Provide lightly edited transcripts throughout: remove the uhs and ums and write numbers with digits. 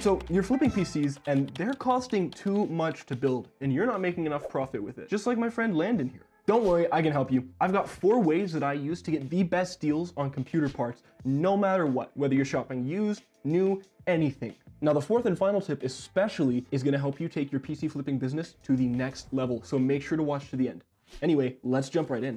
So you're flipping PCs and they're costing too much to build and you're not making enough profit with it. Just like my friend Landon here. Don't worry, I can help you. I've got 4 ways that I use to get the best deals on computer parts, no matter what, whether you're shopping used, new, anything. Now, the 4th and final tip especially is gonna help you take your PC flipping business to the next level, so make sure to watch to the end. Anyway, let's jump right in.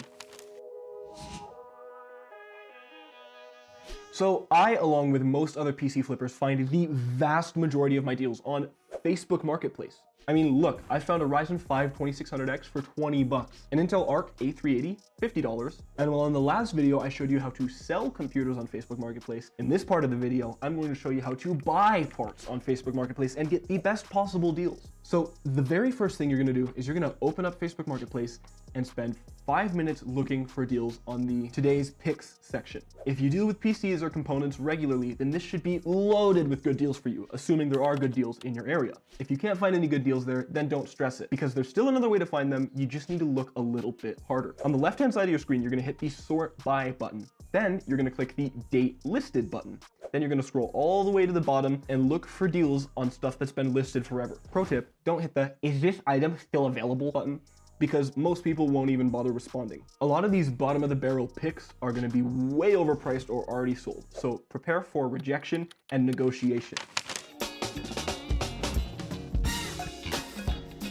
So I, along with most other PC flippers, find the vast majority of my deals on Facebook Marketplace. I mean, look, I found a Ryzen 5 2600X for 20 bucks, an Intel Arc A380, $50, and while in the last video I showed you how to sell computers on Facebook Marketplace, in this part of the video, I'm going to show you how to buy parts on Facebook Marketplace and get the best possible deals. So the very first thing you're gonna do is you're gonna open up Facebook Marketplace and spend 5 minutes looking for deals on the today's picks section. If you deal with PCs or components regularly, then this should be loaded with good deals for you, assuming there are good deals in your area. If you can't find any good deals there, then don't stress it, because there's still another way to find them. You just need to look a little bit harder. On the left-hand side of your screen, you're gonna hit the sort by button. Then you're gonna click the date listed button. Then you're gonna scroll all the way to the bottom and look for deals on stuff that's been listed forever. Pro tip, don't hit the "is this item still available" button, because most people won't even bother responding. A lot of these bottom of the barrel picks are gonna be way overpriced or already sold. So prepare for rejection and negotiation.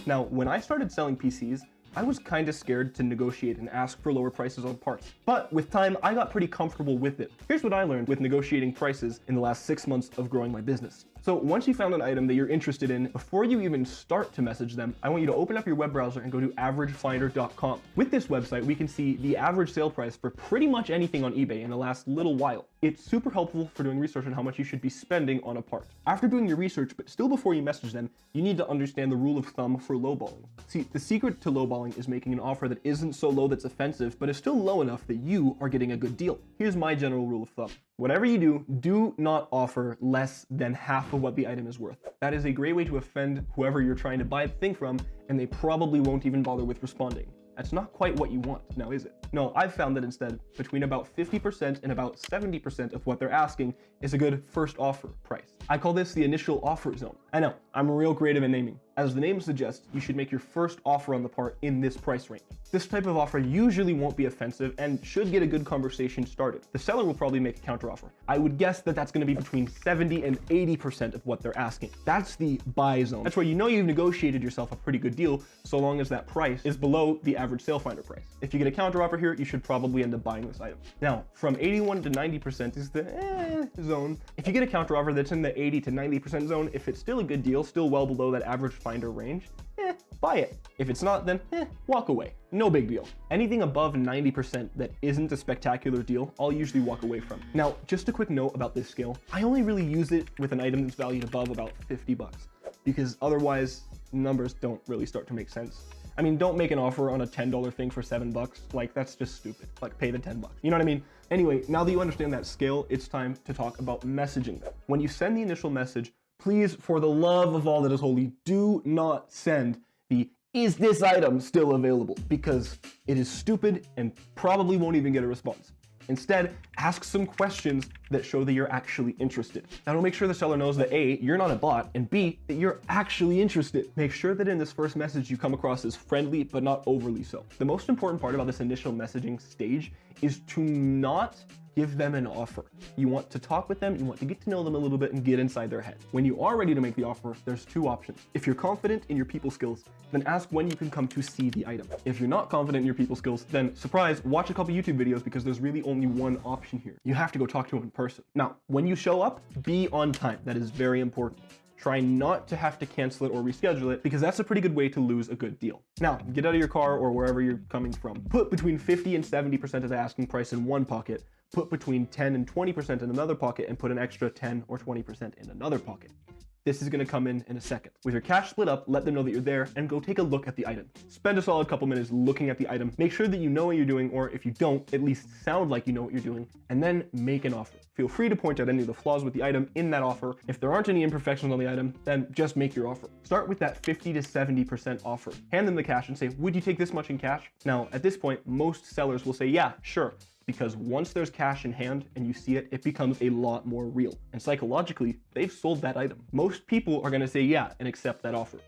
Now, when I started selling PCs, I was kind of scared to negotiate and ask for lower prices on parts. But with time, I got pretty comfortable with it. Here's what I learned with negotiating prices in the last 6 months of growing my business. So once you found an item that you're interested in, before you even start to message them, I want you to open up your web browser and go to averagefinder.com. With this website, we can see the average sale price for pretty much anything on eBay in the last little while. It's super helpful for doing research on how much you should be spending on a part. After doing your research, but still before you message them, you need to understand the rule of thumb for lowballing. See, the secret to lowballing is making an offer that isn't so low that's offensive, but is still low enough that you are getting a good deal. Here's my general rule of thumb. Whatever you do, do not offer less than half of what the item is worth. That is a great way to offend whoever you're trying to buy the thing from, and they probably won't even bother with responding. That's not quite what you want, now is it? No, I've found that instead, between about 50% and about 70% of what they're asking is a good first offer price. I call this the initial offer zone. I know, I'm real creative in naming. As the name suggests, you should make your first offer on the part in this price range. This type of offer usually won't be offensive and should get a good conversation started. The seller will probably make a counteroffer. I would guess that that's gonna be between 70 and 80% of what they're asking. That's the buy zone. That's where you know you've negotiated yourself a pretty good deal, so long as that price is below the average sale finder price. If you get a counteroffer here, you should probably end up buying this item. Now, from 81 to 90% is the zone. If you get a counteroffer that's in the 80 to 90% zone, if it's still a good deal, still well below that average finder range, buy it. If it's not, then walk away. No big deal. Anything above 90% that isn't a spectacular deal, I'll usually walk away from. Now, just a quick note about this scale. I only really use it with an item that's valued above about 50 bucks, because otherwise numbers don't really start to make sense. I mean, don't make an offer on a $10 thing for 7 bucks. Like, that's just stupid. Like, pay the 10 bucks. You know what I mean? Anyway, now that you understand that scale, it's time to talk about messaging them. When you send the initial message, please, for the love of all that is holy, do not send the "is this item still available?" because it is stupid and probably won't even get a response. Instead, ask some questions that show that you're actually interested. That'll make sure the seller knows that A, you're not a bot, and B, that you're actually interested. Make sure that in this first message you come across as friendly, but not overly so. The most important part about this initial messaging stage is to not give them an offer. You want to talk with them, you want to get to know them a little bit and get inside their head. When you are ready to make the offer, there's 2 options. If you're confident in your people skills, then ask when you can come to see the item. If you're not confident in your people skills, then surprise, watch a couple YouTube videos, because there's really only one option here. You have to go talk to them in person. Now, when you show up, be on time. That is very important. Try not to have to cancel it or reschedule it, because that's a pretty good way to lose a good deal. Now, get out of your car or wherever you're coming from. Put between 50 and 70% of the asking price in one pocket, put between 10 and 20% in another pocket, and put an extra 10 or 20% in another pocket. This is gonna come in a second. With your cash split up, let them know that you're there and go take a look at the item. Spend a solid couple minutes looking at the item. Make sure that you know what you're doing, or if you don't, at least sound like you know what you're doing, and then make an offer. Feel free to point out any of the flaws with the item in that offer. If there aren't any imperfections on the item, then just make your offer. Start with that 50 to 70% offer. Hand them the cash and say, "Would you take this much in cash?" Now, at this point, most sellers will say, "Yeah, sure." because once there's cash in hand and you see it, it becomes a lot more real. And psychologically, they've sold that item. Most people are gonna say yeah and accept that offer.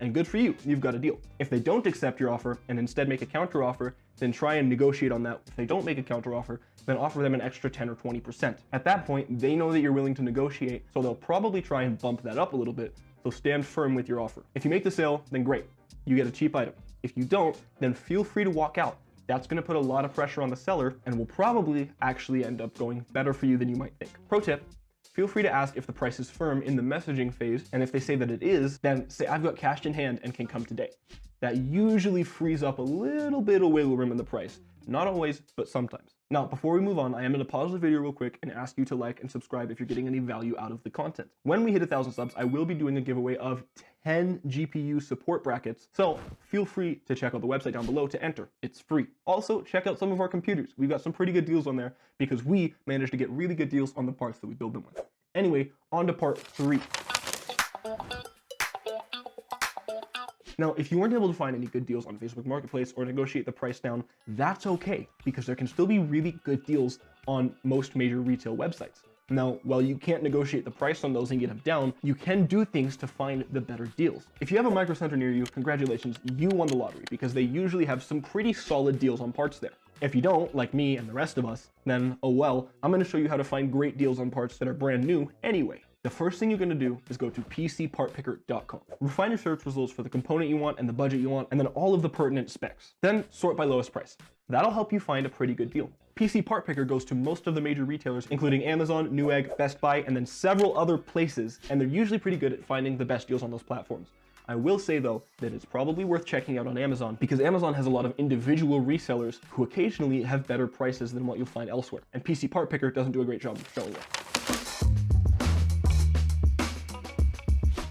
And good for you, you've got a deal. If they don't accept your offer and instead make a counter offer, then try and negotiate on that. If they don't make a counter offer, then offer them an extra 10 or 20%. At that point, they know that you're willing to negotiate, so they'll probably try and bump that up a little bit, so stand firm with your offer. If you make the sale, then great, you get a cheap item. If you don't, then feel free to walk out. That's gonna put a lot of pressure on the seller and will probably actually end up going better for you than you might think. Pro tip, feel free to ask if the price is firm in the messaging phase, and if they say that it is, then say I've got cash in hand and can come today. That usually frees up a little bit of wiggle room in the price. Not always, but sometimes. Now, before we move on, I am going to pause the video real quick and ask you to like and subscribe if you're getting any value out of the content. When we hit 1,000 subs, I will be doing a giveaway of 10 GPU support brackets, so feel free to check out the website down below to enter. It's free. Also, check out some of our computers. We've got some pretty good deals on there because we managed to get really good deals on the parts that we build them with. Anyway, on to part 3. Now, if you weren't able to find any good deals on Facebook Marketplace or negotiate the price down, that's okay, because there can still be really good deals on most major retail websites. Now, while you can't negotiate the price on those and get them down, you can do things to find the better deals. If you have a Micro Center near you, congratulations, you won the lottery, because they usually have some pretty solid deals on parts there. If you don't, like me and the rest of us, then oh well, I'm going to show you how to find great deals on parts that are brand new anyway. The first thing you're going to do is go to PCPartPicker.com. Refine your search results for the component you want and the budget you want, and then all of the pertinent specs. Then sort by lowest price. That'll help you find a pretty good deal. PC Part Picker goes to most of the major retailers, including Amazon, Newegg, Best Buy, and then several other places, and they're usually pretty good at finding the best deals on those platforms. I will say though that it's probably worth checking out on Amazon, because Amazon has a lot of individual resellers who occasionally have better prices than what you'll find elsewhere, and PC Part Picker doesn't do a great job of showing that.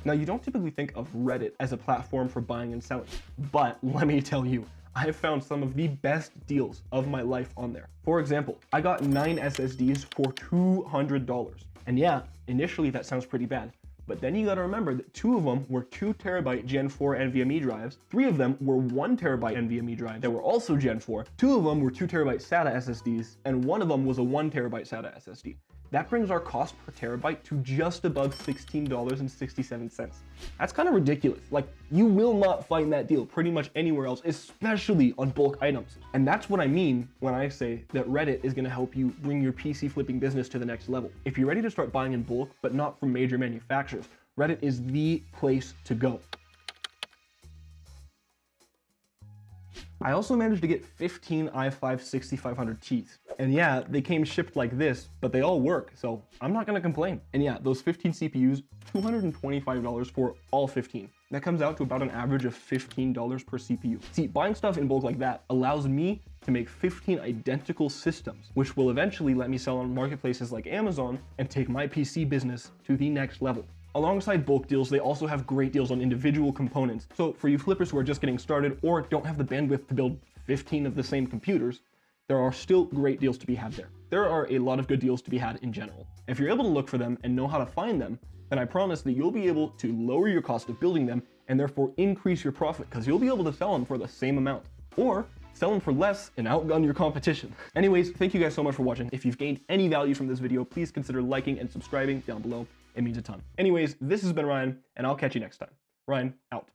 Now, you don't typically think of Reddit as a platform for buying and selling, but let me tell you, I have found some of the best deals of my life on there. For example, I got 9 SSDs for $200. And yeah, initially that sounds pretty bad, but then you gotta remember that 2 of them were 2 terabyte Gen 4 NVMe drives, 3 of them were 1 terabyte NVMe drives that were also Gen 4, 2 of them were 2 terabyte SATA SSDs, and 1 of them was a 1 terabyte SATA SSD. That brings our cost per terabyte to just above $16.67. That's kind of ridiculous. Like, you will not find that deal pretty much anywhere else, especially on bulk items. And that's what I mean when I say that Reddit is gonna help you bring your PC flipping business to the next level. If you're ready to start buying in bulk, but not from major manufacturers, Reddit is the place to go. I also managed to get 15 i5 6500 Ts. And yeah, they came shipped like this, but they all work, so I'm not gonna complain. And yeah, those 15 CPUs, $225 for all 15. That comes out to about an average of $15 per CPU. See, buying stuff in bulk like that allows me to make 15 identical systems, which will eventually let me sell on marketplaces like Amazon and take my PC business to the next level. Alongside bulk deals, they also have great deals on individual components. So for you flippers who are just getting started or don't have the bandwidth to build 15 of the same computers, there are still great deals to be had there. There are a lot of good deals to be had in general. If you're able to look for them and know how to find them, then I promise that you'll be able to lower your cost of building them and therefore increase your profit, because you'll be able to sell them for the same amount, or sell them for less and outgun your competition. Anyways, thank you guys so much for watching. If you've gained any value from this video, please consider liking and subscribing down below. It means a ton. Anyways, this has been Ryan, and I'll catch you next time. Ryan, out.